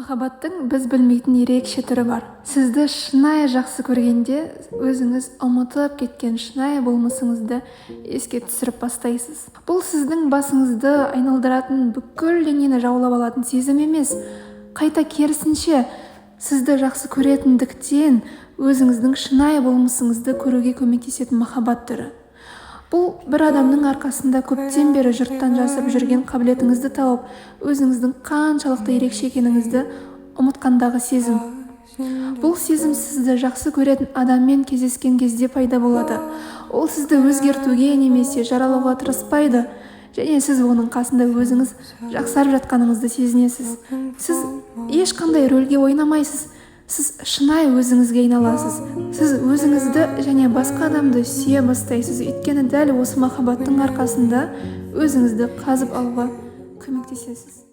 Махаббаттың біз білмейтін ерекше түрі бар. Сізді шынайы жақсы көргенде, өзіңіз ұмытып кеткен шынайы болмысыңызды еске түсіріп бастайсыз. Бұл сіздің басыңызды айналдыратын, бүкіл денені жаулап алатын сезім емес. Қайта керісінше, сізді жақсы көретіндіктен өзіңіздің шынайы болмысыңызды көруге көмектесетін махаббат түрі. Бұл бір адамның арқасында көптен бері жұрттан жасырып жүрген қабілетіңізді тауып, өзіңіздің қаншалықты ерекше екеніңізді ұмытқандағы сезім. Бұл сезім сізді жақсы көретін адаммен кездескен кезде пайда болады. Ол сізді өзгертуге немесе жаралауға тырыспайды, және сіз оның қасында өзіңіз жақсарып жатқаныңызды сезінесіз. Сіз ешқандай рөлге ойнамайсыз. Сіз шынайы өзіңізге айналасыз. Сіз өзіңізді және басқа адамды сүйе бастайсыз. Өйткені дәл осы махаббаттың арқасында өзіңізді қазып алуға көмектесесіз.